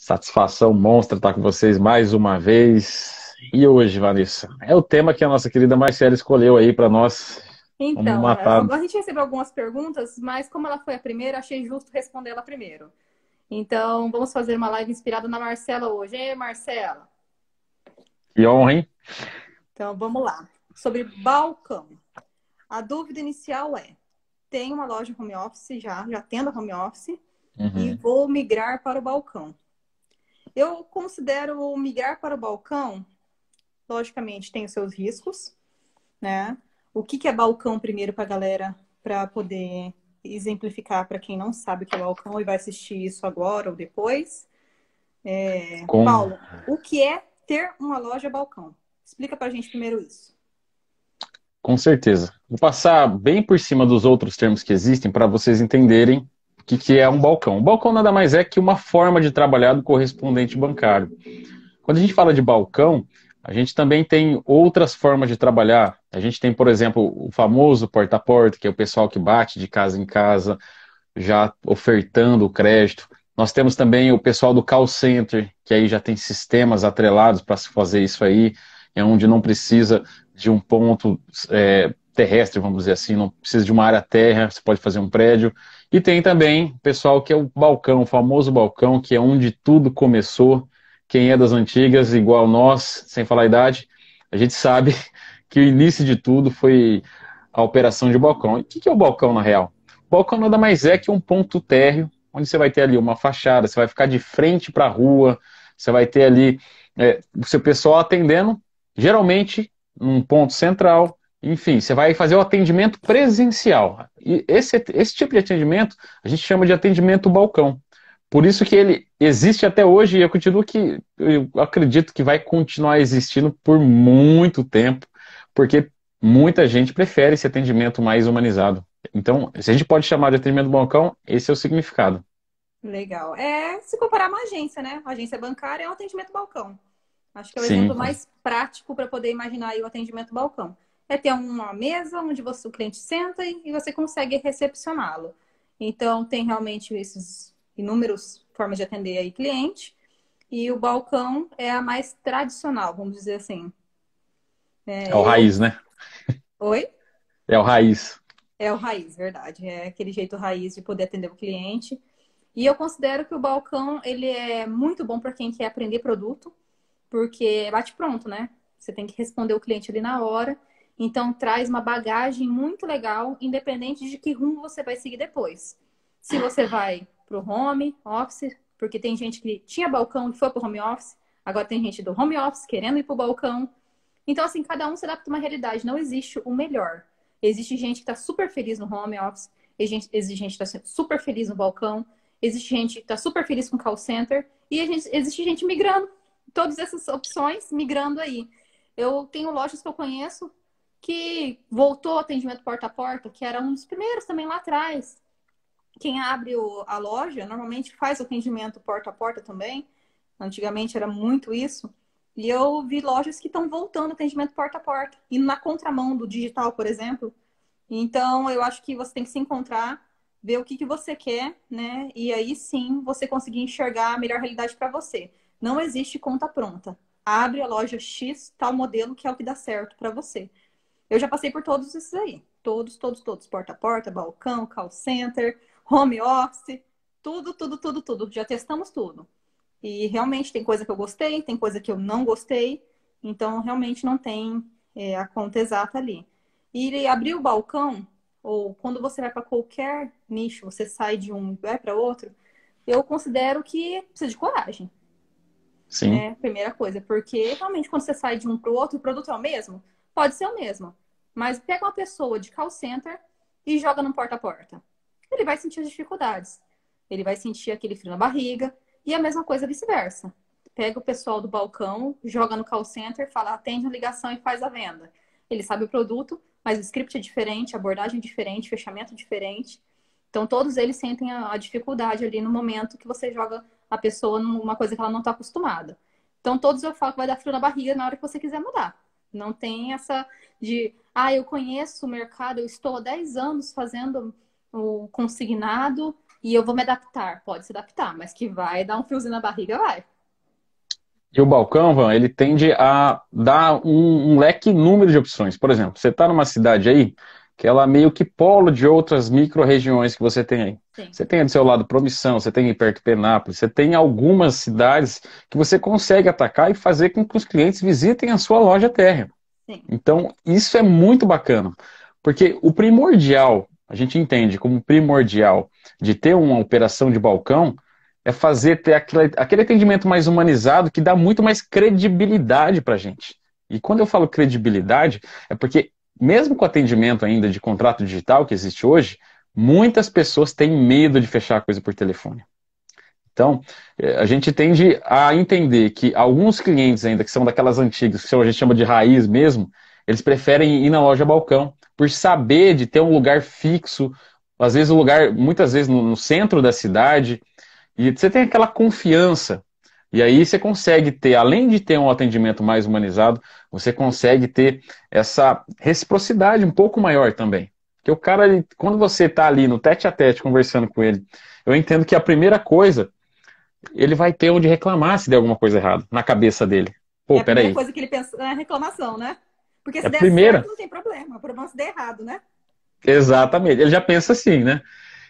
Satisfação monstra estar com vocês mais uma vez. E hoje, Vanessa, é o tema que a nossa querida Marcela escolheu aí para nós. Vamos Então, matar. a gente recebeu algumas perguntas, mas como ela foi a primeira, achei justo responder ela primeiro. Então, vamos fazer uma live inspirada na Marcela hoje. Ei, Marcela? Que honra, hein? Então, vamos lá. Sobre balcão. A dúvida inicial é: tenho uma loja home office já atendo home office e Uhum. vou migrar para o balcão. Eu considero migrar para o balcão, logicamente, tem os seus riscos, né? O que é balcão primeiro para a galera, para poder exemplificar para quem não sabe o que é balcão e vai assistir isso agora ou depois. Com, Paulo, o que é ter uma loja balcão? Explica para a gente primeiro isso. com certeza. Vou passar bem por cima dos outros termos que existem para vocês entenderem o que é um balcão. O balcão nada mais é que uma forma de trabalhar do correspondente bancário. Quando a gente fala de balcão, a gente também tem outras formas de trabalhar. A gente tem, por exemplo, o famoso porta a porta, que é o pessoal que bate de casa em casa, já ofertando o crédito. Nós temos também o pessoal do call center, que aí já tem sistemas atrelados para se fazer isso aí, é onde não precisa de um ponto terrestre, vamos dizer assim, não precisa de uma área terra, você pode fazer um prédio. E tem também o pessoal que é o balcão, o famoso balcão, que é onde tudo começou. Quem é das antigas, igual nós, sem falar a idade, a gente sabe que o início de tudo foi a operação de balcão. E o que é o balcão na real? O balcão nada mais é que um ponto térreo, onde você vai ter ali uma fachada, você vai ficar de frente para a rua, você vai ter ali o seu pessoal atendendo, geralmente num ponto central. Enfim, você vai fazer o atendimento presencial. E esse tipo de atendimento a gente chama de atendimento balcão. Por isso que ele existe até hoje e eu acredito que vai continuar existindo por muito tempo, porque muita gente prefere esse atendimento mais humanizado. Então, se a gente pode chamar de atendimento balcão, esse é o significado. Legal. É se comparar a uma agência, né? A agência bancária é um atendimento balcão. Acho que é o Sim, exemplo mais prático para poder imaginar aí o atendimento balcão. É ter uma mesa onde o cliente senta e você consegue recepcioná-lo. Então, tem realmente esses inúmeros formas de atender aí cliente. E o balcão é a mais tradicional, vamos dizer assim. é o Eu. raiz, né? Oi? É o raiz. É o raiz, verdade. É aquele jeito raiz de poder atender o cliente. E eu considero que o balcão, ele é muito bom para quem quer aprender produto, porque é bate pronto, né? Você tem que responder o cliente ali na hora. Então, traz uma bagagem muito legal, independente de que rumo você vai seguir depois. Se você vai para o home office, porque tem gente que tinha balcão e foi para o home office, agora tem gente do home office querendo ir para o balcão. Então, assim, cada um se adapta a uma realidade. Não existe o melhor. Existe gente que está super feliz no home office, existe gente que está super feliz no balcão, existe gente que está super feliz com call center e existe gente migrando. Todas essas opções migrando aí. Eu tenho lojas que eu conheço que voltou ao atendimento porta a porta, que era um dos primeiros também lá atrás. Quem abre a loja normalmente faz o atendimento porta a porta também. Antigamente era muito isso. E eu vi lojas que estão voltando ao atendimento porta a porta, indo na contramão do digital, por exemplo. Então, eu acho que você tem que se encontrar, ver o que você quer, né? E aí sim você conseguir enxergar a melhor realidade para você. Não existe conta pronta. Abre a loja X, tal modelo, que é o que dá certo para você. Eu já passei por todos esses aí. Todos, todos, todos. Porta a porta, balcão, call center, home office, tudo, tudo, tudo, tudo. Já testamos tudo. E realmente tem coisa que eu gostei, tem coisa que eu não gostei. Então, realmente não tem a conta exata ali. E abrir o balcão, ou quando você vai para qualquer nicho, você sai de um e vai para outro, eu considero que precisa de coragem, Sim. né? Primeira coisa, porque realmente quando você sai de um para o outro, o produto é o mesmo? Pode ser o mesmo. Mas pega uma pessoa de call center e joga no porta a porta. Ele vai sentir as dificuldades. Ele vai sentir aquele frio na barriga. E a mesma coisa vice-versa. Pega o pessoal do balcão, joga no call center, fala, atende a ligação e faz a venda. Ele sabe o produto, mas o script é diferente, a abordagem é diferente, fechamento é diferente. Então, todos eles sentem a dificuldade ali no momento que você joga a pessoa numa coisa que ela não está acostumada. Então, todos eu falo que vai dar frio na barriga na hora que você quiser mudar. Não tem essa de, eu conheço o mercado, eu estou há 10 anos fazendo o consignado E eu vou me adaptar, pode se adaptar, mas que vai dar um friozinho na barriga, vai. E o balcão, Van, ele tende a dar um leque número de opções. Por exemplo, você está numa cidade aí, que ela é meio que polo de outras micro-regiões que você tem aí. Sim, Você tem do seu lado Promissão, você tem aí perto Penápolis, você tem algumas cidades que você consegue atacar e fazer com que os clientes visitem a sua loja térrea. sim. Então, isso é muito bacana, porque o primordial, a gente entende como primordial de ter uma operação de balcão é fazer ter aquele atendimento mais humanizado que dá muito mais credibilidade para a gente. E quando eu falo credibilidade, é porque mesmo com o atendimento ainda de contrato digital que existe hoje, muitas pessoas têm medo de fechar a coisa por telefone. Então, a gente tende a entender que alguns clientes ainda, que são daquelas antigas, que a gente chama de raiz mesmo, eles preferem ir na loja balcão, por saber de ter um lugar fixo, às vezes um lugar, muitas vezes no centro da cidade, e você tem aquela confiança. E aí você consegue ter, além de ter um atendimento mais humanizado, você consegue ter essa reciprocidade um pouco maior também. Porque o cara, quando você está ali no tete a tete conversando com ele, eu entendo que a primeira coisa ele vai ter onde reclamar se der alguma coisa errada na cabeça dele. É Pô, a primeira peraí. coisa que ele pensa é a reclamação, né? Porque É se a der certo, primeira. não tem problema. O problema é se der errado, né? Exatamente. Ele já pensa assim, né?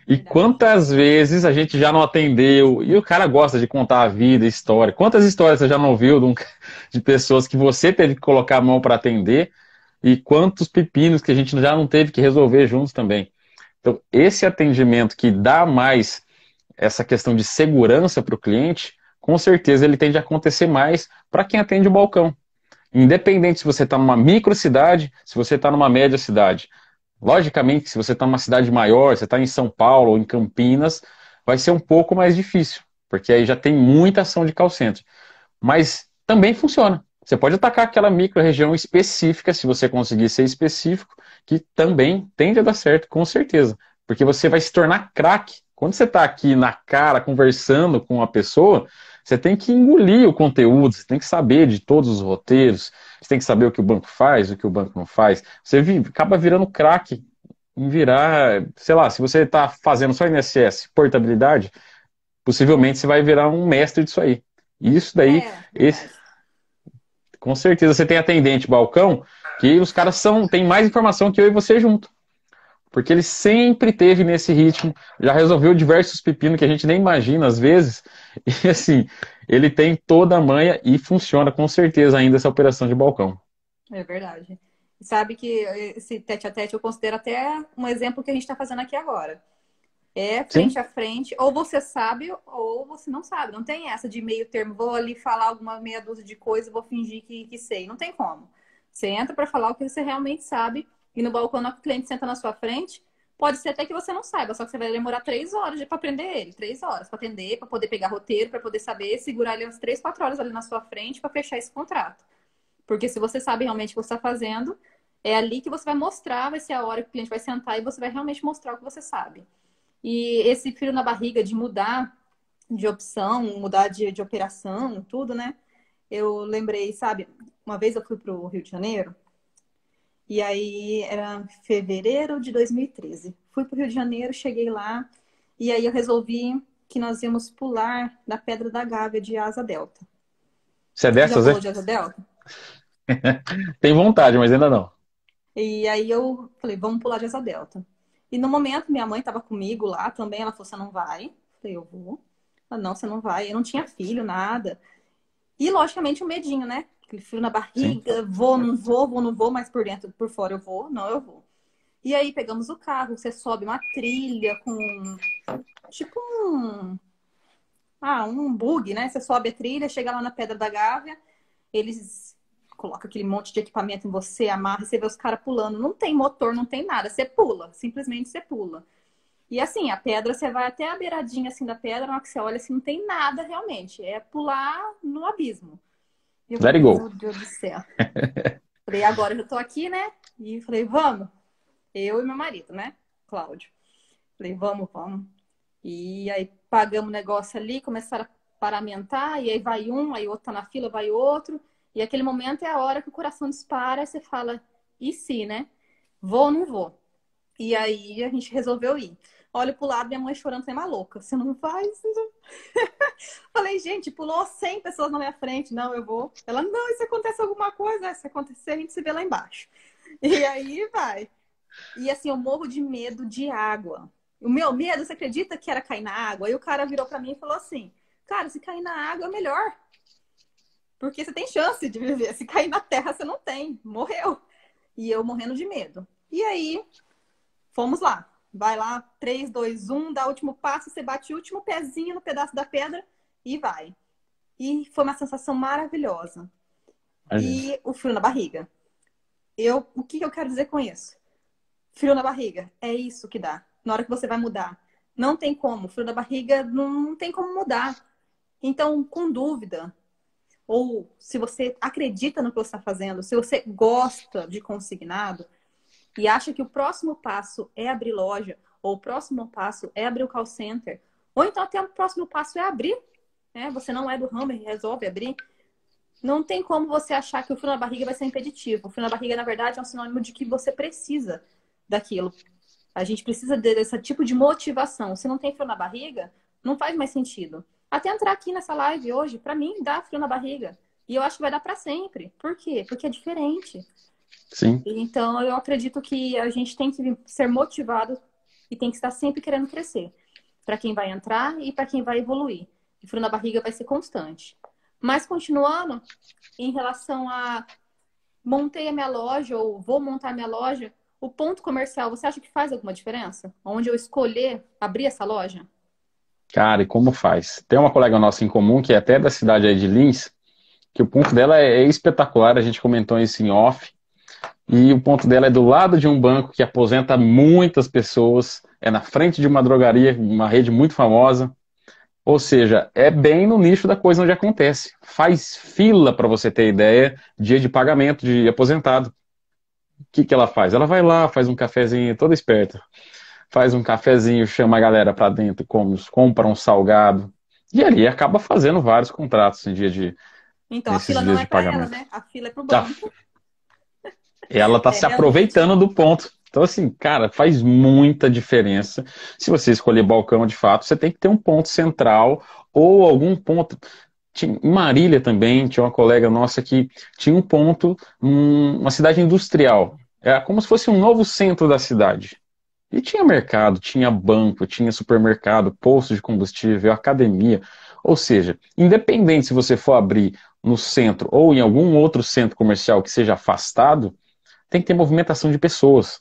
E Verdade. quantas vezes a gente já não atendeu, e o cara gosta de contar a vida, a história. Quantas histórias você já não viu de pessoas que você teve que colocar a mão para atender, e quantos pepinos que a gente já não teve que resolver juntos também. Então, esse atendimento que dá mais essa questão de segurança para o cliente, com certeza ele tende a acontecer mais para quem atende o balcão. Independente se você está numa micro cidade, se você está numa média cidade. Logicamente, se você está numa cidade maior, você está em São Paulo ou em Campinas, vai ser um pouco mais difícil, porque aí já tem muita ação de call center. Mas também funciona. Você pode atacar aquela micro-região específica, se você conseguir ser específico, que também tende a dar certo, com certeza. Porque você vai se tornar craque. Quando você está aqui na cara, conversando com uma pessoa, você tem que engolir o conteúdo, você tem que saber de todos os roteiros, você tem que saber o que o banco faz, o que o banco não faz. Você acaba virando craque em virar, sei lá, se você está fazendo só INSS, portabilidade, possivelmente você vai virar um mestre disso aí. E isso daí, É, esse, verdade. com certeza você tem atendente balcão, que os caras têm mais informação que eu e você junto. Porque ele sempre teve nesse ritmo, já resolveu diversos pepinos que a gente nem imagina às vezes. E assim, ele tem toda a manha e funciona com certeza ainda essa operação de balcão. É verdade. Sabe que esse tete a tete eu considero até um exemplo que a gente está fazendo aqui agora. É frente Sim, a frente, ou você sabe ou você não sabe. Não tem essa de meio termo, vou ali falar alguma meia dúzia de coisa, vou fingir que sei. Não tem como. Você entra para falar o que você realmente sabe, e no balcão, na hora que o cliente senta na sua frente, pode ser até que você não saiba, só que você vai demorar 3 horas para aprender ele. 3 horas para atender, para poder pegar roteiro, para poder saber segurar ele umas 3, 4 horas ali na sua frente para fechar esse contrato. Porque se você sabe realmente o que você está fazendo, é ali que você vai mostrar, vai ser a hora que o cliente vai sentar e você vai realmente mostrar o que você sabe. E esse frio na barriga de mudar de opção, mudar de operação, tudo, né? Eu lembrei, sabe? Uma vez eu fui para o Rio de Janeiro, e aí era fevereiro de 2013. Fui para o Rio de Janeiro, cheguei lá, e aí eu resolvi que nós íamos pular da Pedra da Gávea de Asa Delta. você é Você já dessas, pulou é? de Asa Delta? Tem vontade, mas ainda não. E aí eu falei, vamos pular de Asa Delta. E no momento, minha mãe estava comigo lá também, ela falou, você não vai? Eu falei, eu vou. Ela, não, você não vai. Eu não tinha filho, nada. E, logicamente, o medinho, né? Aquele frio na Sim, barriga, vou, não vou, vou, não vou, mas por dentro, por fora eu vou, não, eu vou. E aí pegamos o carro, você sobe uma trilha com tipo um bug, né? Você sobe a trilha, chega lá na Pedra da Gávea, eles colocam aquele monte de equipamento em você, amarra, e você vê os caras pulando. Não tem motor, não tem nada, você pula, simplesmente você pula. E assim, a pedra, você vai até a beiradinha assim da pedra, na hora que você olha assim, não tem nada realmente. É pular no abismo. E eu let it falei, go. meu Deus do céu. Falei, agora eu já tô aqui, né? E falei, vamos. Eu e meu marido, né? Cláudio. Falei, vamos, vamos. E aí pagamos o negócio ali, começaram a paramentar, e aí vai um, aí outro tá na fila, vai outro. E aquele momento é a hora que o coração dispara, e você fala, e se, né? Vou ou não vou? E aí a gente resolveu ir. Olho pro lado, minha mãe chorando, você é maluca. Você não faz? Falei, gente, pulou 100 pessoas na minha frente. Não, eu vou. Ela, não, e se acontece alguma coisa? Se acontecer, a gente se vê lá embaixo. E aí vai. E assim, eu morro de medo de água. O meu medo, você acredita que era cair na água? Aí o cara virou pra mim e falou assim, cara, se cair na água é melhor. Porque você tem chance de viver. Se cair na terra, você não tem. Morreu. E eu morrendo de medo. E aí, fomos lá. Vai lá, 3, 2, 1, dá o último passo, você bate o último pezinho no pedaço da pedra e vai. E foi uma sensação maravilhosa. Imagina. E o frio na barriga. O que eu quero dizer com isso? Frio na barriga. É isso que dá. Na hora que você vai mudar. Não tem como. Frio na barriga não tem como mudar. Então, com dúvida, ou se você acredita no que você está fazendo, se você gosta de consignado e acha que o próximo passo é abrir loja, ou o próximo passo é abrir o call center, ou então até o próximo passo é abrir, né? Você não é do ramo e resolve abrir. Não tem como você achar que o frio na barriga vai ser impeditivo. O frio na barriga, na verdade, é um sinônimo de que você precisa daquilo. A gente precisa desse tipo de motivação. Se não tem frio na barriga, não faz mais sentido. Até entrar aqui nessa live hoje, pra mim, dá frio na barriga. E eu acho que vai dar pra sempre. Por quê? Porque é diferente. Sim. Então, eu acredito que a gente tem que ser motivado e tem que estar sempre querendo crescer. Para quem vai entrar e para quem vai evoluir. O frio na barriga vai ser constante. Mas, continuando, em relação a montei a minha loja ou vou montar a minha loja, o ponto comercial, você acha que faz alguma diferença? Onde eu escolher abrir essa loja? Cara, e como faz? Tem uma colega nossa em comum, que é até da cidade aí de Lins, que o ponto dela é espetacular, a gente comentou isso em off, e o ponto dela é do lado de um banco que aposenta muitas pessoas, é na frente de uma drogaria, uma rede muito famosa, ou seja, é bem no nicho da coisa onde acontece. Faz fila, para você ter ideia, dia de pagamento de aposentado. O que que ela faz? Ela vai lá, faz um cafezinho, toda esperta. Faz um cafezinho, chama a galera para dentro, compra um salgado. E ali acaba fazendo vários contratos Então, a nesses fila não dias é de para ela, pagamento. né? A fila é para o Já banco. ela está É, se realmente. aproveitando do ponto. Então, assim, cara, faz muita diferença. Se você escolher balcão de fato, você tem que ter um ponto central ou algum ponto. Em Marília também tinha uma colega nossa que tinha um ponto, uma cidade industrial. É como se fosse um novo centro da cidade. E tinha mercado, tinha banco, tinha supermercado, posto de combustível, academia. Ou seja, independente se você for abrir no centro ou em algum outro centro comercial que seja afastado, tem que ter movimentação de pessoas.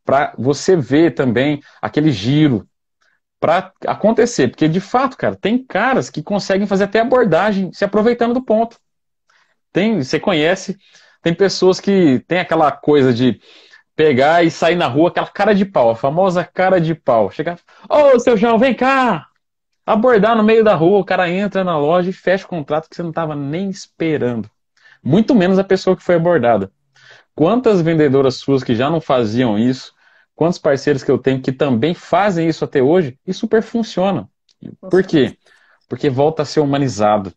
Para você ver também aquele giro para acontecer. Porque, de fato, cara, tem caras que conseguem fazer até abordagem se aproveitando do ponto. Você conhece, tem pessoas que têm aquela coisa de pegar e sair na rua, aquela cara de pau, a famosa cara de pau. Chegar, ô, seu João, vem cá! Abordar no meio da rua, o cara entra na loja e fecha o contrato que você não estava nem esperando. Muito menos a pessoa que foi abordada. Quantas vendedoras suas que já não faziam isso? Quantos parceiros que eu tenho que também fazem isso até hoje e super funciona? Por Funciona. quê? Porque volta a ser humanizado.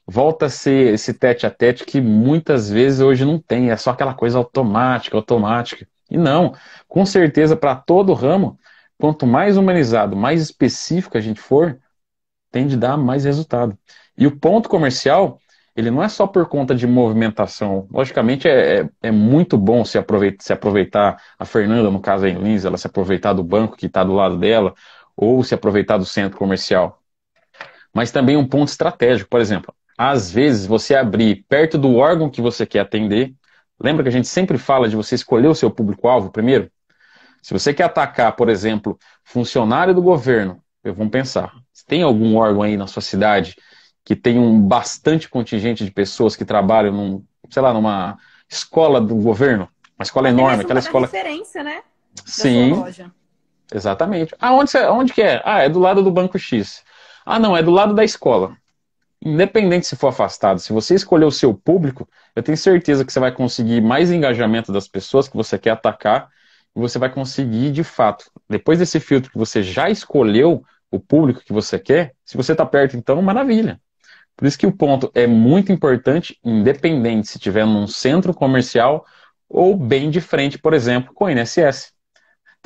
Volta a ser esse tete a tete que muitas vezes hoje não tem, é só aquela coisa automática, automática. E não, com certeza para todo ramo, quanto mais humanizado, mais específico a gente for, tende a dar mais resultado. E o ponto comercial, ele não é só por conta de movimentação. Logicamente é muito bom se aproveitar, a Fernanda, no caso aí em Lins, ela se aproveitar do banco que está do lado dela, ou se aproveitar do centro comercial. Mas também um ponto estratégico, por exemplo, às vezes você abrir perto do órgão que você quer atender, lembra que a gente sempre fala de você escolher o seu público-alvo primeiro? Se você quer atacar, por exemplo, funcionário do governo, vamos pensar, tem algum órgão aí na sua cidade que tem um bastante contingente de pessoas que trabalham sei lá, numa escola do governo, uma escola Até enorme, mesmo aquela para dar escola. referência, né? Da sua Sim, loja. exatamente. Onde que é? Ah, é do lado do Banco X. Ah, não, é do lado da escola. Independente se for afastado, se você escolher o seu público, eu tenho certeza que você vai conseguir mais engajamento das pessoas que você quer atacar e você vai conseguir, de fato, depois desse filtro que você já escolheu o público que você quer, se você está perto, então, maravilha. Por isso que o ponto é muito importante, independente se estiver num centro comercial ou bem de frente, por exemplo, com o INSS.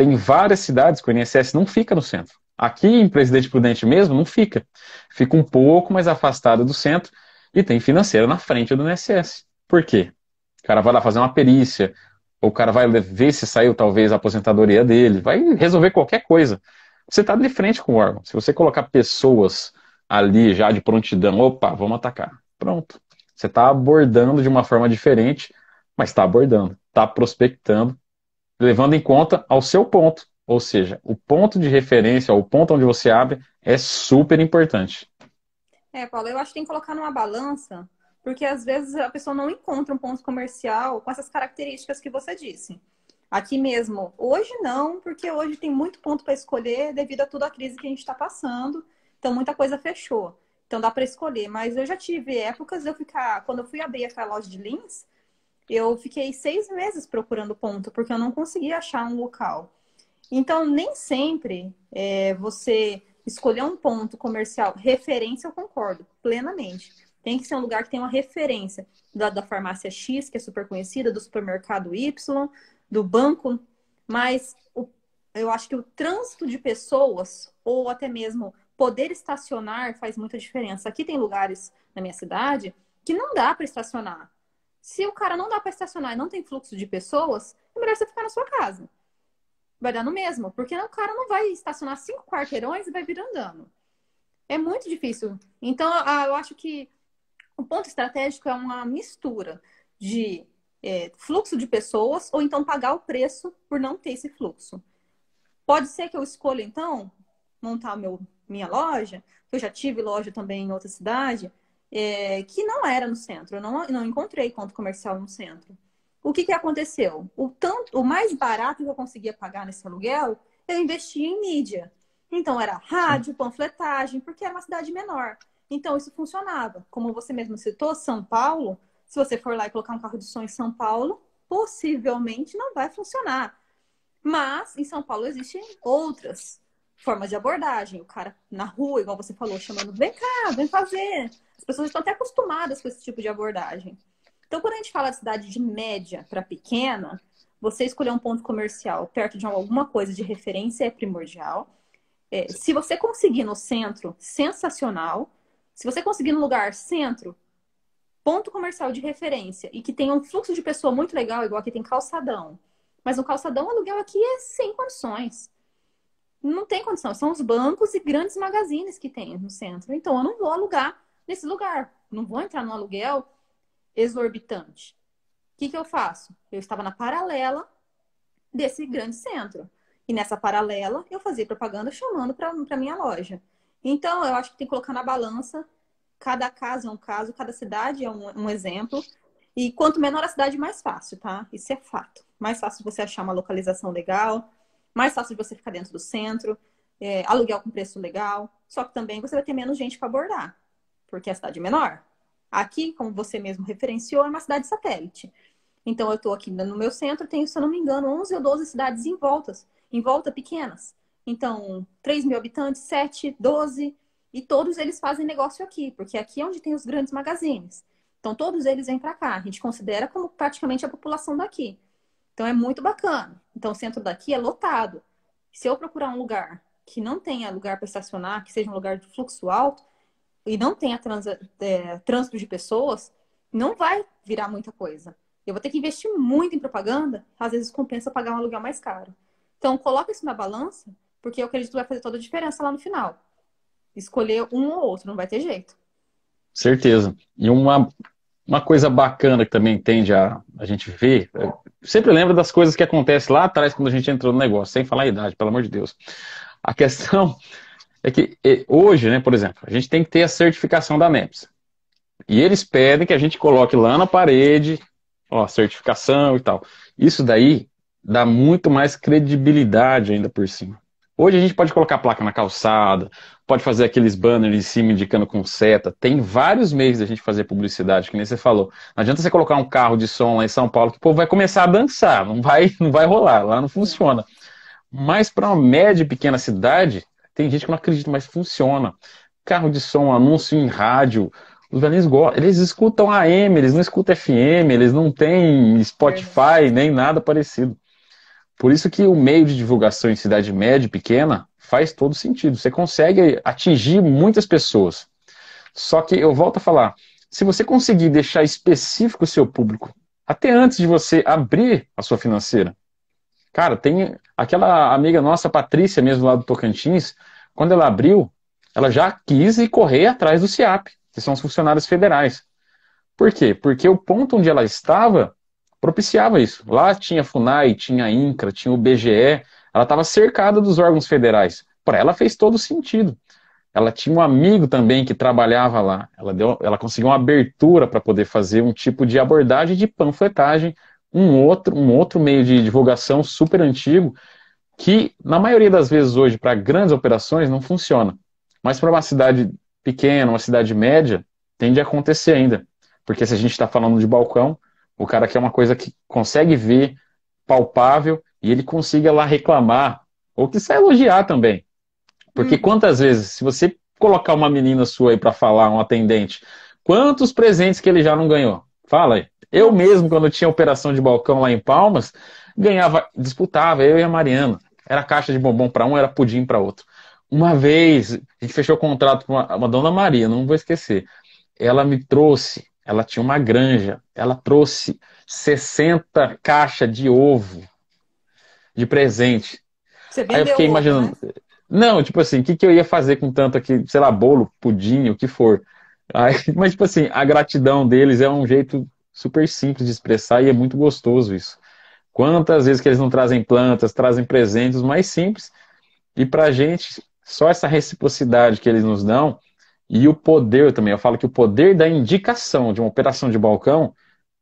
Tem várias cidades que o INSS não fica no centro. Aqui em Presidente Prudente mesmo, não fica. Fica um pouco mais afastado do centro e tem financeira na frente do INSS. Por quê? O cara vai lá fazer uma perícia, ou o cara vai ver se saiu talvez a aposentadoria dele, vai resolver qualquer coisa. Você está de frente com o órgão. Se você colocar pessoas ali já de prontidão, opa, vamos atacar. Pronto. Você está abordando de uma forma diferente, mas está abordando, está prospectando, levando em conta ao seu ponto. Ou seja, o ponto de referência, o ponto onde você abre, é super importante. Paulo, eu acho que tem que colocar numa balança, porque às vezes a pessoa não encontra um ponto comercial com essas características que você disse. Aqui mesmo, hoje não, porque hoje tem muito ponto para escolher devido a toda a crise que a gente está passando. Então, muita coisa fechou. Então, dá para escolher. Mas eu já tive épocas de eu ficar... Quando eu fui abrir aquela loja de Lins, eu fiquei 6 meses procurando ponto, porque eu não conseguia achar um local. Então, nem sempre você escolher um ponto comercial, referência, eu concordo plenamente. Tem que ser um lugar que tenha uma referência da farmácia X, que é super conhecida, do supermercado Y, do banco, mas eu acho que o trânsito de pessoas, ou até mesmo poder estacionar, faz muita diferença. Aqui tem lugares na minha cidade que não dá para estacionar. Se o cara não dá para estacionar e não tem fluxo de pessoas, é melhor você ficar na sua casa. Vai dar no mesmo, porque o cara não vai estacionar 5 quarteirões e vai vir andando. É muito difícil. Então, eu acho que o ponto estratégico é uma mistura de fluxo de pessoas ou então pagar o preço por não ter esse fluxo. Pode ser que eu escolha, então, montar minha loja, que eu já tive loja também em outra cidade, que não era no centro. Eu não encontrei ponto comercial no centro. O que aconteceu? O mais barato que eu conseguia pagar nesse aluguel, eu investia em mídia. Então, era rádio, panfletagem, porque era uma cidade menor. Então, isso funcionava. Como você mesmo citou, São Paulo, se você for lá e colocar um carro de som em São Paulo, possivelmente não vai funcionar. Mas, em São Paulo, existem outras formas de abordagem. O cara na rua, igual você falou, chamando, vem cá, vem fazer. As pessoas estão até acostumadas com esse tipo de abordagem. Então, quando a gente fala de cidade de média para pequena, você escolher um ponto comercial perto de alguma coisa de referência é primordial. Se você conseguir no centro, sensacional. Se você conseguir no lugar centro, ponto comercial de referência e que tenha um fluxo de pessoa muito legal, igual aqui tem calçadão. Mas o calçadão, o aluguel aqui é sem condições. Não tem condição. São os bancos e grandes magazines que tem no centro. Então, eu não vou alugar nesse lugar. Não vou entrar no aluguel exorbitante. O que eu faço? Eu estava na paralela desse grande centro. E nessa paralela, eu fazia propaganda chamando para minha loja. Então, eu acho que tem que colocar na balança. Cada caso é um caso, cada cidade é um exemplo. E quanto menor a cidade, mais fácil, tá? Isso é fato. Mais fácil de você achar uma localização legal, mais fácil de você ficar dentro do centro, aluguel com preço legal. Só que também você vai ter menos gente para abordar, porque a cidade é menor. Aqui, como você mesmo referenciou, é uma cidade satélite. Então, eu estou aqui no meu centro, tenho, se eu não me engano, 11 ou 12 cidades em volta pequenas. Então, 3 mil habitantes, 7, 12, e todos eles fazem negócio aqui, porque aqui é onde tem os grandes magazines. Então, todos eles vêm para cá. A gente considera como praticamente a população daqui. Então, é muito bacana. Então, o centro daqui é lotado. Se eu procurar um lugar que não tenha lugar para estacionar, que seja um lugar de fluxo alto, e não tenha trânsito de pessoas, não vai virar muita coisa. Eu vou ter que investir muito em propaganda, às vezes compensa pagar um aluguel mais caro. Então, coloca isso na balança, porque eu acredito que vai fazer toda a diferença lá no final. Escolher um ou outro, não vai ter jeito. Certeza. E uma coisa bacana que também tende a gente ver, eu sempre lembro das coisas que acontecem lá atrás quando a gente entrou no negócio, sem falar a idade, pelo amor de Deus. A questão é que hoje, né, por exemplo, a gente tem que ter a certificação da ANEPS. E eles pedem que a gente coloque lá na parede, ó, certificação e tal. Isso daí dá muito mais credibilidade ainda por cima. Hoje a gente pode colocar placa na calçada, pode fazer aqueles banners em cima indicando com seta. Tem vários meios da gente fazer publicidade, que nem você falou. Não adianta você colocar um carro de som lá em São Paulo que o povo vai começar a dançar, não vai rolar, lá não funciona. Mas para uma média e pequena cidade, tem gente que não acredita, mas funciona. Carro de som, anúncio em rádio, os velhinhos gostam, eles escutam AM, eles não escutam FM, eles não têm Spotify, nem nada parecido. Por isso que o meio de divulgação em cidade média e pequena faz todo sentido. Você consegue atingir muitas pessoas. Só que eu volto a falar, se você conseguir deixar específico o seu público, até antes de você abrir a sua financeira, cara, tem aquela amiga nossa, Patrícia, mesmo lá do Tocantins, quando ela abriu, ela já quis ir correr atrás do SIAP, que são os funcionários federais. Por quê? Porque o ponto onde ela estava propiciava isso. Lá tinha FUNAI, tinha INCRA, tinha o BGE, ela estava cercada dos órgãos federais. Para ela fez todo sentido. Ela tinha um amigo também que trabalhava lá. Ela conseguiu uma abertura para poder fazer um tipo de abordagem de panfletagem, um outro meio de divulgação super antigo, que na maioria das vezes hoje, para grandes operações, não funciona. Mas para uma cidade pequena, uma cidade média, tende a acontecer ainda. Porque se a gente está falando de balcão, o cara quer uma coisa que consegue ver, palpável, e ele consiga lá reclamar, ou que quiser elogiar também. Porque Uhum. quantas vezes, se você colocar uma menina sua aí para falar, um atendente, quantos presentes que ele já não ganhou? Fala aí. Eu Nossa, mesmo, quando tinha operação de balcão lá em Palmas, ganhava, disputava, eu e a Mariana. Era caixa de bombom para um, era pudim para outro. Uma vez, a gente fechou contrato com uma dona Maria, não vou esquecer. Ela me trouxe, ela tinha uma granja, ela trouxe 60 caixas de ovo de presente. você Aí eu vendeu fiquei o ovo, imaginando, né? não, tipo assim, o que que eu ia fazer com tanto aqui, sei lá, bolo, pudim, o que for. Aí, mas, tipo assim, a gratidão deles é um jeito super simples de expressar e é muito gostoso isso. Quantas vezes que eles não trazem plantas, trazem presentes mais simples, e pra gente, só essa reciprocidade que eles nos dão, e o poder também, eu falo que o poder da indicação de uma operação de balcão,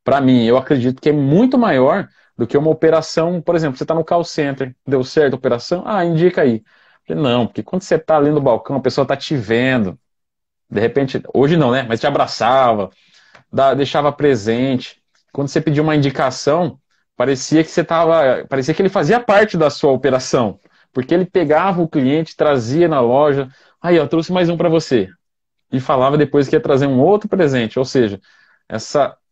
para mim, eu acredito que é muito maior do que uma operação, por exemplo, você está no call center, deu certo a operação, indica aí. Não, porque quando você está ali no balcão, a pessoa está te vendo, de repente, hoje não, né? Mas te abraçava, deixava presente. Quando você pediu uma indicação, parecia que ele fazia parte da sua operação, porque ele pegava o cliente, trazia na loja, aí, eu trouxe mais um para você e falava depois que ia trazer um outro presente. Ou seja,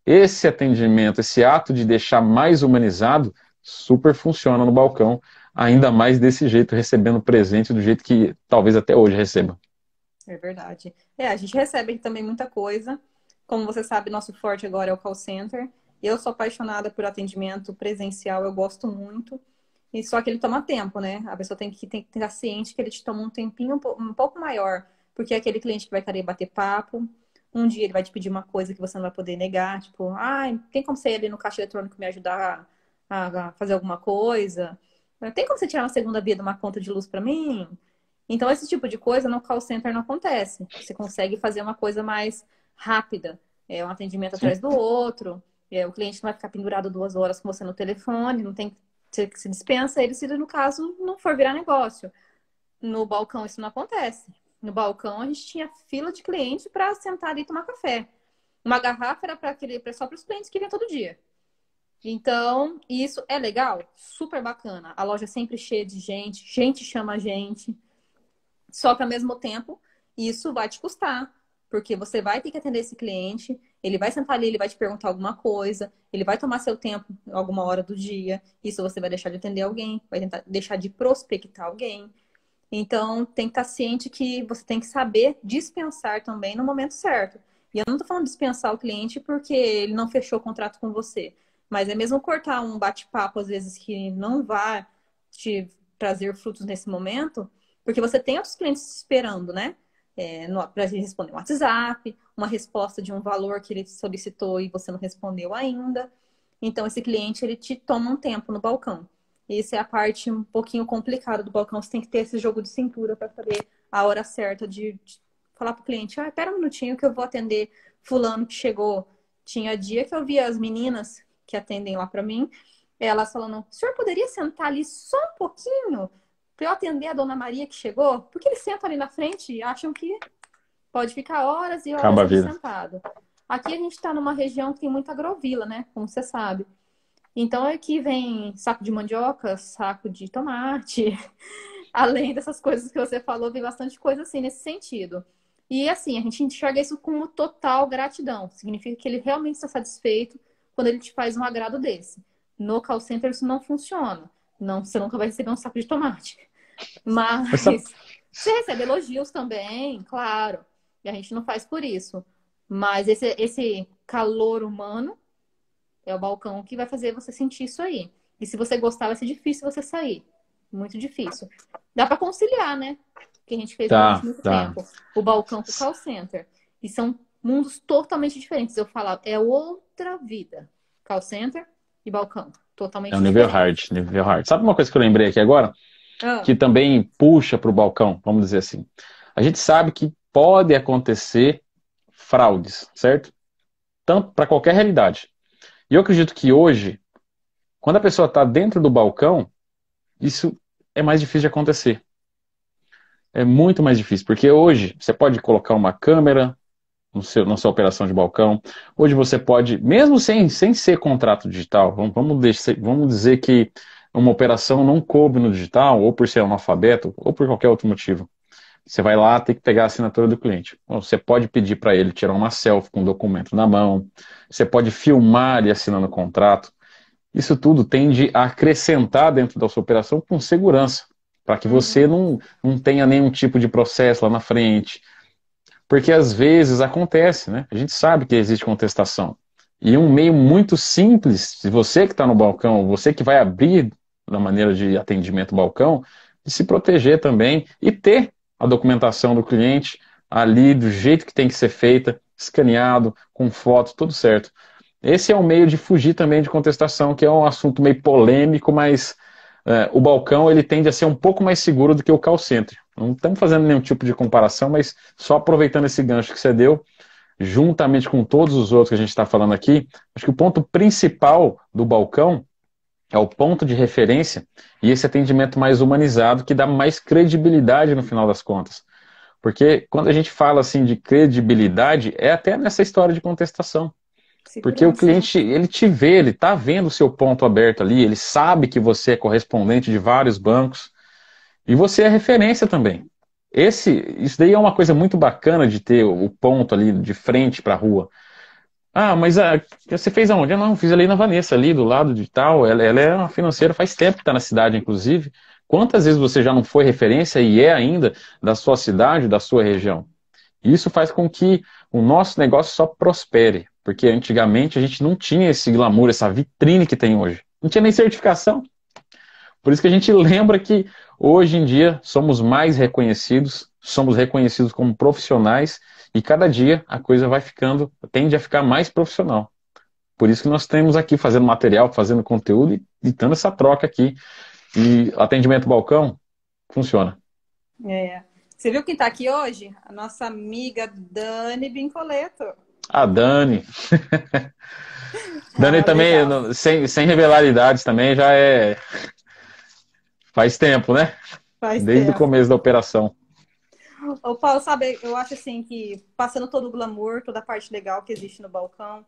esse atendimento, esse ato de deixar mais humanizado, super funciona no balcão, ainda mais desse jeito, recebendo presente do jeito que talvez até hoje receba. É verdade. É, a gente recebe também muita coisa. Como você sabe, nosso forte agora é o call center. Eu sou apaixonada por atendimento presencial, eu gosto muito. E só que ele toma tempo, né? A pessoa tem que estar ciente que ele te toma um tempinho um pouco maior. Porque é aquele cliente que vai querer bater papo. Um dia ele vai te pedir uma coisa que você não vai poder negar. Tipo, tem como você ir ali no caixa eletrônico me ajudar a fazer alguma coisa? Tem como você tirar uma segunda via de uma conta de luz para mim? Então, esse tipo de coisa no call center não acontece. Você consegue fazer uma coisa mais rápida. É um atendimento Sim. atrás do outro. O cliente não vai ficar pendurado 2 horas com você no telefone. Não tem que se dispensa ele se no caso não for virar negócio. No balcão isso não acontece. No balcão a gente tinha fila de cliente para sentar ali e tomar café. Uma garrafa era só para os clientes que vinham todo dia. Então, isso é legal, super bacana. A loja é sempre cheia de gente, gente chama a gente. Só que ao mesmo tempo, isso vai te custar, porque você vai ter que atender esse cliente, ele vai sentar ali, ele vai te perguntar alguma coisa, ele vai tomar seu tempo alguma hora do dia, isso você vai deixar de atender alguém, vai tentar deixar de prospectar alguém. Então, tem que estar ciente que você tem que saber dispensar também no momento certo. E eu não estou falando dispensar o cliente porque ele não fechou o contrato com você, mas é mesmo cortar um bate-papo, às vezes, que não vai te trazer frutos nesse momento, porque você tem outros clientes esperando, né? Para responder um WhatsApp, uma resposta de um valor que ele solicitou e você não respondeu ainda. Então, esse cliente, ele te toma um tempo no balcão. Essa é a parte um pouquinho complicada do balcão. Você tem que ter esse jogo de cintura para saber a hora certa de falar para o cliente: espera um minutinho que eu vou atender fulano que chegou. Tinha dia que eu via as meninas que atendem lá para mim, elas falando: o senhor poderia sentar ali só um pouquinho para eu atender a dona Maria que chegou? Porque eles sentam ali na frente e acham que pode ficar horas e horas Acaba a ali vida. sentado. Aqui a gente está numa região que tem muita agrovila, né? Como você sabe. Então aqui vem saco de mandioca, saco de tomate. Além dessas coisas que você falou, vem bastante coisa assim nesse sentido. E assim, a gente enxerga isso como total gratidão. Significa que ele realmente está satisfeito quando ele te faz um agrado desse. No call center isso não funciona. Não, você nunca vai receber um saco de tomate. Mas sabe- Mas você recebe elogios também, claro. E a gente não faz por isso. Mas esse calor humano é o balcão que vai fazer você sentir isso aí. E se você gostar, vai ser difícil você sair. Muito difícil. Dá para conciliar, né? Que a gente fez durante tá, muito tá. tempo. O balcão com o call center. E são mundos totalmente diferentes. Eu falava, é outra vida. Call center e balcão. É o Totalmente nível diferente. hard, nível hard. Sabe uma coisa que eu lembrei aqui agora? Ah, Que também puxa para o balcão, vamos dizer assim. A gente sabe que pode acontecer fraudes, certo? Tanto para qualquer realidade. E eu acredito que hoje, quando a pessoa está dentro do balcão, isso é mais difícil de acontecer. É muito mais difícil, porque hoje você pode colocar uma câmera na sua operação de balcão. Hoje você pode, mesmo sem ser contrato digital, vamos dizer que uma operação não coube no digital, ou por ser analfabeto, ou por qualquer outro motivo. Você vai lá, tem que pegar a assinatura do cliente. Bom, você pode pedir para ele tirar uma selfie com o documento na mão, você pode filmar ele assinando o contrato. Isso tudo tende a acrescentar dentro da sua operação com segurança, para que você uhum. não tenha nenhum tipo de processo lá na frente. Porque às vezes acontece, né? A gente sabe que existe contestação. E um meio muito simples, se você que está no balcão, você que vai abrir na maneira de atendimento balcão, de se proteger também e ter a documentação do cliente ali do jeito que tem que ser feita, escaneado, com foto, tudo certo. Esse é um meio de fugir também de contestação, que é um assunto meio polêmico, mas o balcão ele tende a ser um pouco mais seguro do que o call center. Não estamos fazendo nenhum tipo de comparação, mas só aproveitando esse gancho que você deu, juntamente com todos os outros que a gente está falando aqui, acho que o ponto principal do balcão é o ponto de referência e esse atendimento mais humanizado que dá mais credibilidade no final das contas. Porque quando a gente fala assim de credibilidade, é até nessa história de contestação. Porque o Segurança, né? cliente, ele te vê, ele está vendo o seu ponto aberto ali, ele sabe que você é correspondente de vários bancos e você é referência também. Isso daí é uma coisa muito bacana de ter o ponto ali de frente para a rua. Ah, mas você fez aonde? Eu não, fiz ali na Vanessa, ali do lado de tal. Ela é uma financeira, faz tempo que está na cidade, inclusive. Quantas vezes você já não foi referência e é ainda da sua cidade, da sua região? Isso faz com que o nosso negócio só prospere, porque antigamente a gente não tinha esse glamour, essa vitrine que tem hoje. Não tinha nem certificação. Por isso que a gente lembra que hoje em dia somos reconhecidos como profissionais e cada dia a coisa vai ficando, tende a ficar mais profissional. Por isso que nós temos aqui fazendo material, fazendo conteúdo e dando essa troca aqui. E atendimento balcão funciona. É. Você viu quem tá aqui hoje? A nossa amiga Dani Bincoleto. A Dani. Dani Ah, também, legal. sem revelar idades também, já faz tempo, né? Faz Desde o tempo. começo da operação. Ô, Paulo, sabe, eu acho assim que passando todo o glamour, toda a parte legal que existe no balcão,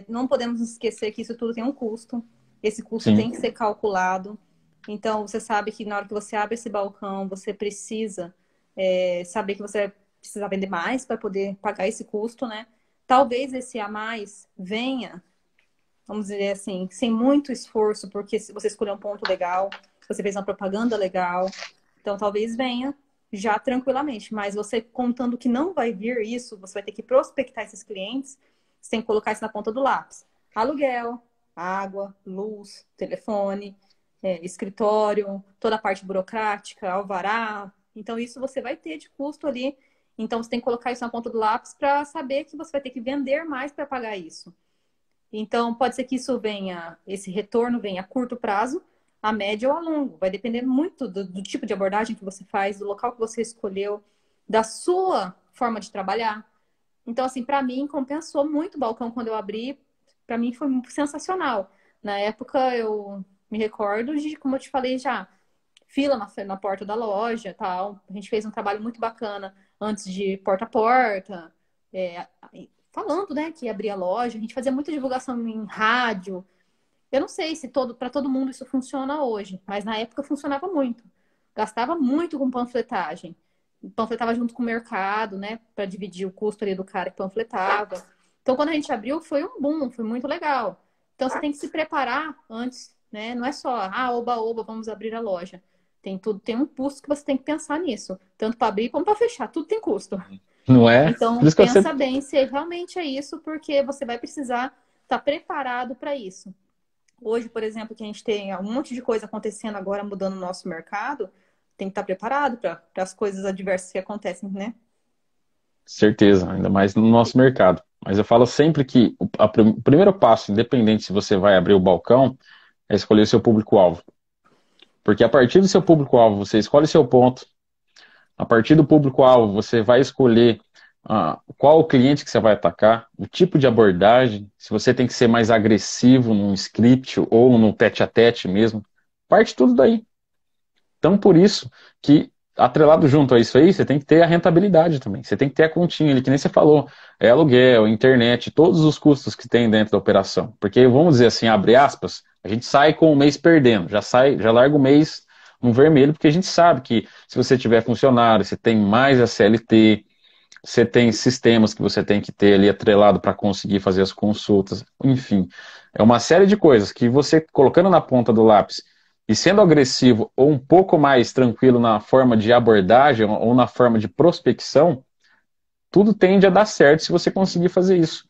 não podemos nos esquecer que isso tudo tem um custo. Esse custo Sim, tem que ser calculado. Então, você sabe que na hora que você abre esse balcão, você precisa saber que você precisa vender mais para poder pagar esse custo, né? Talvez esse a mais venha, vamos dizer assim, sem muito esforço, porque se você escolheu um ponto legal, você fez uma propaganda legal, então talvez venha já tranquilamente. Mas você contando que não vai vir isso, você vai ter que prospectar esses clientes, você tem que colocar isso na ponta do lápis. Aluguel, água, luz, telefone, escritório, toda a parte burocrática, alvará. Então, isso você vai ter de custo ali. Então, você tem que colocar isso na ponta do lápis para saber que você vai ter que vender mais para pagar isso. Então, pode ser que isso venha, esse retorno venha a curto prazo, a médio ou a longo. Vai depender muito do tipo de abordagem que você faz, do local que você escolheu, da sua forma de trabalhar. Então, assim, para mim, compensou muito o balcão quando eu abri. Para mim, foi sensacional. Na época, eu me recordo de, como eu te falei já, fila na porta da loja, tal. A gente fez um trabalho muito bacana antes de porta a porta. É, falando, né, que ia abrir a loja, a gente fazia muita divulgação em rádio. Eu não sei se para todo mundo isso funciona hoje, mas na época funcionava muito. Gastava muito com panfletagem. Panfletava junto com o mercado, né, para dividir o custo ali do cara que panfletava. Então, quando a gente abriu, foi um boom, foi muito legal. Então, você tem que se preparar antes né? Não é só, oba-oba, vamos abrir a loja. Tem tudo, tem um custo que você tem que pensar nisso. Tanto para abrir como para fechar, tudo tem custo. Não é? Por Então, isso que eu pensa sempre. bem se realmente é isso, porque você vai precisar estar preparado para isso. Hoje, por exemplo, que a gente tem um monte de coisa acontecendo agora, mudando o nosso mercado, tem que estar preparado para as coisas adversas que acontecem, né? Certeza, ainda mais no nosso mercado. Mas eu falo sempre que o primeiro passo, independente se você vai abrir o balcão, é escolher o seu público-alvo. Porque a partir do seu público-alvo, você escolhe seu ponto. A partir do público-alvo, você vai escolher qual o cliente que você vai atacar, o tipo de abordagem, se você tem que ser mais agressivo num script ou no tete-a-tete mesmo. Parte tudo daí. Então, por isso que, atrelado junto a isso aí, você tem que ter a rentabilidade também. Você tem que ter a continha ali, que nem você falou. É aluguel, internet, todos os custos que tem dentro da operação. Porque, vamos dizer assim, abre aspas, a gente sai com o mês perdendo, já larga o mês no vermelho, porque a gente sabe que se você tiver funcionário, você tem mais a CLT, você tem sistemas que você tem que ter ali atrelado para conseguir fazer as consultas, enfim. É uma série de coisas que você colocando na ponta do lápis e sendo agressivo ou um pouco mais tranquilo na forma de abordagem ou na forma de prospecção, tudo tende a dar certo se você conseguir fazer isso.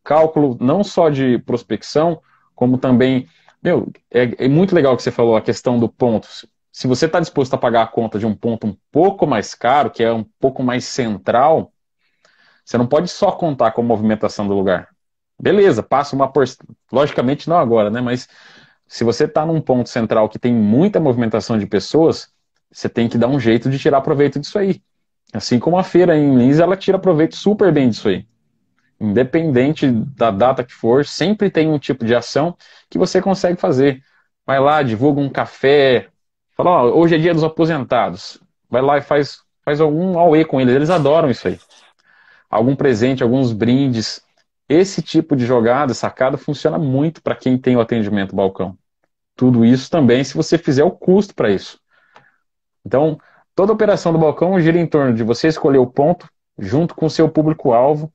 Cálculo não só de prospecção, como também. Meu, é muito legal que você falou a questão do ponto. Se você está disposto a pagar a conta de um ponto um pouco mais caro, que é um pouco mais central, você não pode só contar com a movimentação do lugar. Beleza, passa uma porção. Logicamente não agora, né? Mas se você está num ponto central que tem muita movimentação de pessoas, você tem que dar um jeito de tirar proveito disso aí. Assim como a feira em Lins, ela tira proveito super bem disso aí. Independente da data que for, sempre tem um tipo de ação que você consegue fazer. Vai lá, divulga um café, fala, ó, hoje é dia dos aposentados. Vai lá e faz algum auê com eles, eles adoram isso aí. Algum presente, alguns brindes. Esse tipo de jogada, sacada, funciona muito para quem tem o atendimento balcão. Tudo isso também se você fizer o custo para isso. Então, toda operação do balcão gira em torno de você escolher o ponto junto com o seu público-alvo,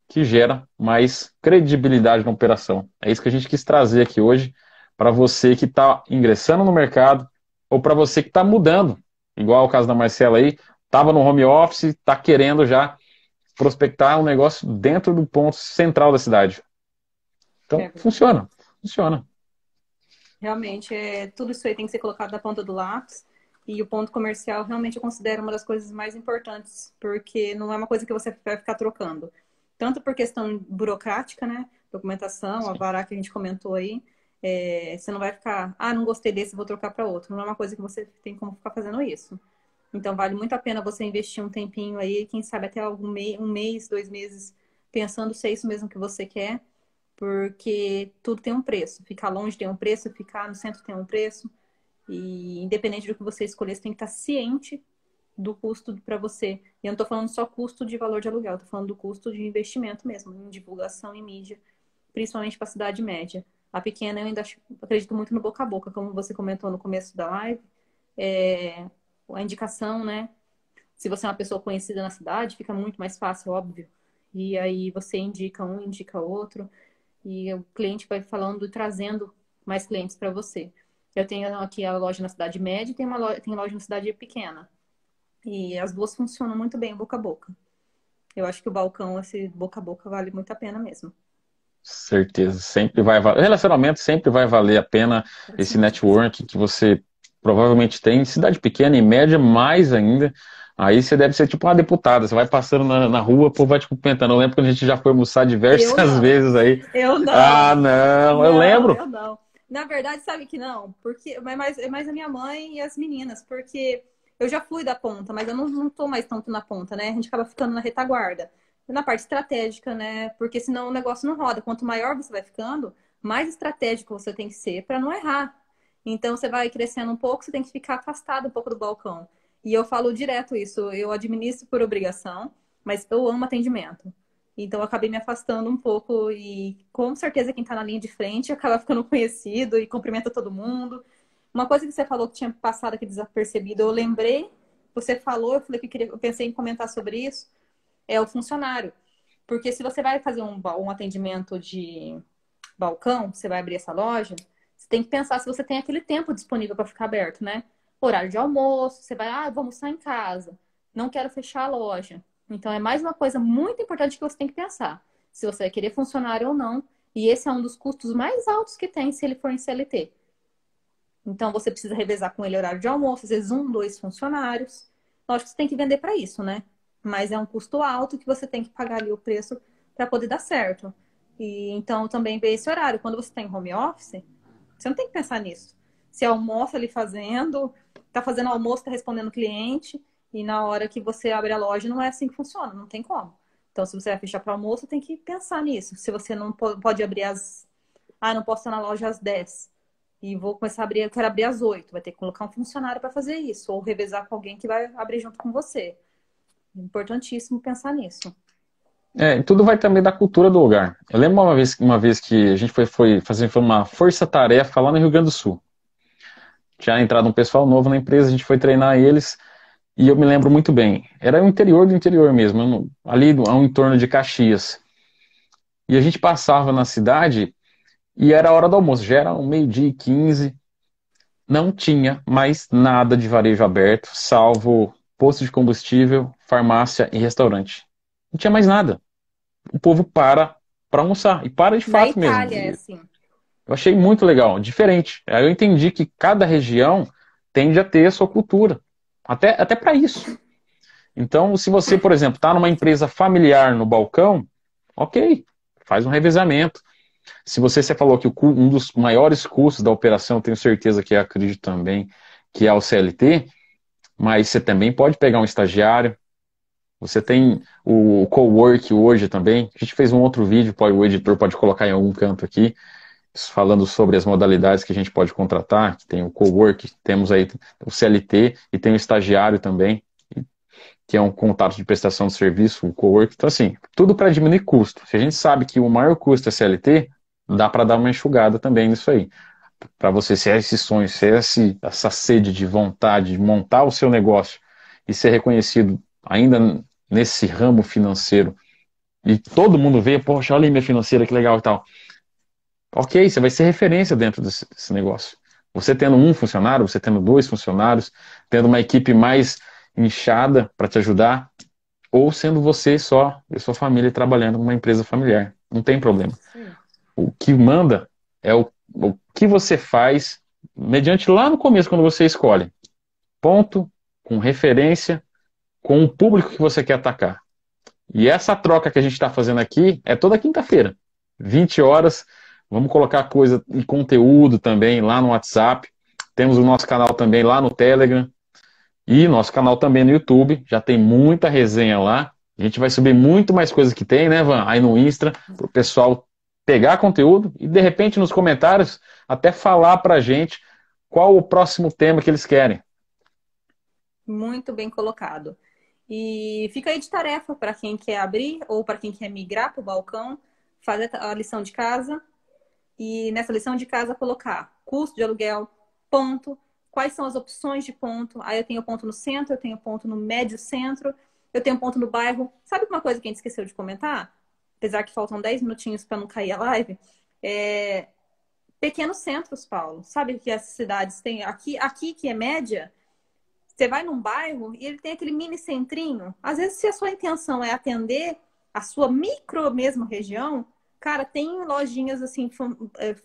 que gera mais credibilidade na operação. É isso que a gente quis trazer aqui hoje para você que está ingressando no mercado ou para você que está mudando, igual o caso da Marcela aí, estava no home office, está querendo já prospectar um negócio dentro do ponto central da cidade. Então, É verdade. funciona, funciona. Realmente, tudo isso aí tem que ser colocado na ponta do lápis. E o ponto comercial, realmente, eu considero uma das coisas mais importantes, porque não é uma coisa que você vai ficar trocando. Tanto por questão burocrática, né? Documentação, a Sim. vara que a gente comentou aí. Você não vai ficar, não gostei desse, vou trocar para outro. Não é uma coisa que você tem como ficar fazendo isso. Então, vale muito a pena você investir um tempinho aí, quem sabe até um mês, 2 meses, pensando se é isso mesmo que você quer, porque tudo tem um preço. Ficar longe tem um preço, ficar no centro tem um preço. E independente do que você escolher, você tem que estar ciente do custo para você. E eu não estou falando só custo de valor de aluguel, estou falando do custo de investimento mesmo, em divulgação e mídia, principalmente para a cidade média. A pequena eu ainda acredito muito no boca a boca, como você comentou no começo da live. É, a indicação, né? Se você é uma pessoa conhecida na cidade, fica muito mais fácil, óbvio. E aí você indica um, indica outro, e o cliente vai falando e trazendo mais clientes para você. Eu tenho aqui a loja na cidade média e tem loja na cidade pequena. E as duas funcionam muito bem, boca a boca. Eu acho que o balcão, esse boca a boca, vale muito a pena mesmo. Certeza, sempre vai valer. Relacionamento sempre vai valer a pena Com esse certeza. network que você provavelmente tem, em cidade pequena e média, mais ainda. Aí você deve ser tipo uma deputada, você vai passando na rua, o povo vai te cumprimentando. Eu lembro que a gente já foi almoçar Eu diversas não. vezes aí. Eu Ah, não. não, eu Não, lembro. eu não. Na verdade, sabe que não? Porque é mais a minha mãe e as meninas, porque eu já fui da ponta, mas eu não tô mais tanto na ponta, né? A gente acaba ficando na retaguarda. Na parte estratégica, né? Porque senão o negócio não roda. Quanto maior você vai ficando, mais estratégico você tem que ser para não errar. Então você vai crescendo um pouco, você tem que ficar afastado um pouco do balcão. E eu falo direto isso, eu administro por obrigação, mas eu amo atendimento. Então eu acabei me afastando um pouco e com certeza quem está na linha de frente acaba ficando conhecido e cumprimenta todo mundo. Uma coisa que você falou que tinha passado aqui desapercebido, eu lembrei, você falou, eu falei que eu pensei em comentar sobre isso, é o funcionário. Porque se você vai fazer um atendimento de balcão, você vai abrir essa loja, Você tem que pensar se você tem aquele tempo disponível para ficar aberto, né? Horário de almoço, você vai, ah, vamos almoçar em casa. Não quero fechar a loja. Então é mais uma coisa muito importante que você tem que pensar. Se você vai querer funcionário ou não. E esse é um dos custos mais altos que tem se ele for em CLT. Então você precisa revezar com ele horário de almoço, às vezes um, dois funcionários. Lógico que você tem que vender para isso, né? Mas é um custo alto que você tem que pagar ali o preço para poder dar certo. E então também ver esse horário. Quando você está em home office, você não tem que pensar nisso. Você almoça ali fazendo, tá fazendo almoço, tá respondendo cliente, e na hora que você abre a loja não é assim que funciona, não tem como. Então, se você vai fechar para almoço, tem que pensar nisso. Se você não pode abrir às. Ah, não posso estar na loja às 10 e vou começar a abrir, eu quero abrir às 8. Vai ter que colocar um funcionário para fazer isso, ou revezar com alguém que vai abrir junto com você. Importantíssimo pensar nisso. Tudo vai também da cultura do lugar. Eu lembro uma vez que a gente foi fazer uma força-tarefa lá no Rio Grande do Sul. Tinha entrado um pessoal novo na empresa, a gente foi treinar eles, e eu me lembro muito bem. Era o interior do interior mesmo, ali ao entorno de Caxias. E a gente passava na cidade e era a hora do almoço, já era 12h15, não tinha mais nada de varejo aberto, salvo posto de combustível, farmácia e restaurante. Não tinha mais nada. O povo para almoçar, e para de Na fato mesmo. Itália é assim. Eu achei muito legal, diferente. Aí eu entendi que cada região tende a ter a sua cultura, até para isso. Então, se você, por exemplo, está numa empresa familiar no balcão, ok, faz um revezamento. Se você falou que um dos maiores custos da operação, tenho certeza que acredito também, que é o CLT, mas você também pode pegar um estagiário. Você tem o cowork hoje também. A gente fez um outro vídeo, o editor pode colocar em algum canto aqui, falando sobre as modalidades que a gente pode contratar, que tem o cowork, temos aí o CLT e tem o estagiário também, que é um contato de prestação de serviço, o cowork. Então, assim, tudo para diminuir custo. Se a gente sabe que o maior custo é CLT, dá para dar uma enxugada também nisso aí. Para você ser esse sonho, ser essa sede de vontade de montar o seu negócio e ser reconhecido ainda nesse ramo financeiro, e todo mundo vê, poxa, olha aí minha financeira, que legal e tal. Ok, você vai ser referência dentro desse negócio. Você tendo um funcionário, você tendo dois funcionários, tendo uma equipe mais inchada para te ajudar, ou sendo você só e sua família trabalhando numa empresa familiar. Não tem problema. Sim. O que manda é o que você faz mediante lá no começo, quando você escolhe. Ponto, com referência, com o público que você quer atacar. E essa troca que a gente está fazendo aqui é toda quinta-feira, 20 horas. Vamos colocar coisa e conteúdo também lá no WhatsApp. Temos o nosso canal também lá no Telegram. E nosso canal também no YouTube. Já tem muita resenha lá. A gente vai subir muito mais coisas que tem, né, Van? Aí no Insta, para o pessoal pegar conteúdo e, de repente, nos comentários, até falar para a gente qual o próximo tema que eles querem. Muito bem colocado. E fica aí de tarefa para quem quer abrir ou para quem quer migrar para o balcão, fazer a lição de casa e nessa lição de casa colocar custo de aluguel, ponto, quais são as opções de ponto. Aí eu tenho ponto no centro, eu tenho ponto no médio centro, eu tenho ponto no bairro. Sabe uma coisa que a gente esqueceu de comentar? Apesar que faltam 10 minutinhos para não cair a live. Pequenos centros, Paulo. Sabe que as cidades têm aqui que é média? Você vai num bairro e ele tem aquele mini centrinho. Às vezes, se a sua intenção é atender a sua micro mesmo região, cara, tem lojinhas assim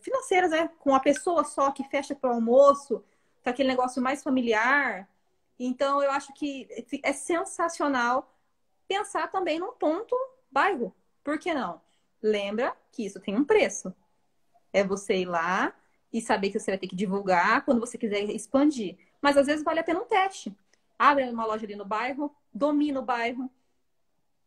financeiras, né? Com a pessoa só que fecha para o almoço, com aquele negócio mais familiar. Então, eu acho que é sensacional pensar também num ponto bairro. Por que não? Lembra que isso tem um preço. É você ir lá e saber que você vai ter que divulgar quando você quiser expandir. Mas às vezes vale a pena um teste. Abre uma loja ali no bairro, domina o bairro,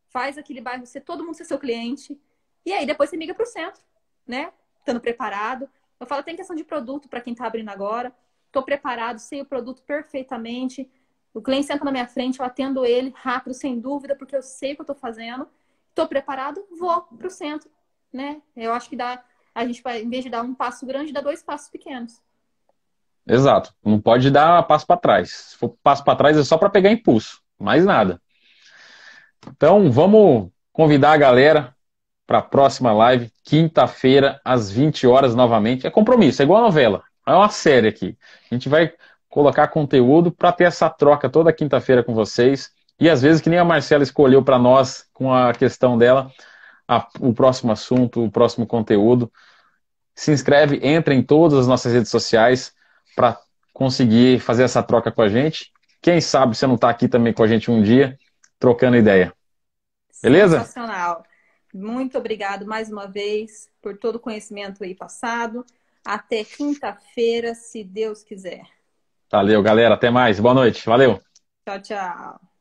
faz aquele bairro ser todo mundo ser seu cliente. E aí depois você migra para o centro, né? Estando preparado. Eu falo, tem questão de produto para quem está abrindo agora. Estou preparado, sei o produto perfeitamente. O cliente senta na minha frente, eu atendo ele rápido, sem dúvida, porque eu sei o que eu estou fazendo. Estou preparado, vou para o centro, né? Eu acho que a gente vai, em vez de dar um passo grande, dá dois passos pequenos. Exato. Não pode dar passo para trás. Se for passo para trás é só para pegar impulso. Mais nada. Então, vamos convidar a galera. para a próxima live, quinta-feira, às 20 horas novamente. É compromisso, é igual a novela. É uma série aqui. A gente vai colocar conteúdo para ter essa troca toda quinta-feira com vocês. E às vezes, que nem a Marcela escolheu para nós, com a questão dela, o próximo assunto, o próximo conteúdo. Se inscreve, entra em todas as nossas redes sociais para conseguir fazer essa troca com a gente. Quem sabe você não está aqui também com a gente um dia, trocando ideia. Beleza? Sensacional. Muito obrigado mais uma vez por todo o conhecimento aí passado. Até quinta-feira, se Deus quiser. Valeu, galera. Até mais. Boa noite. Valeu. Tchau, tchau.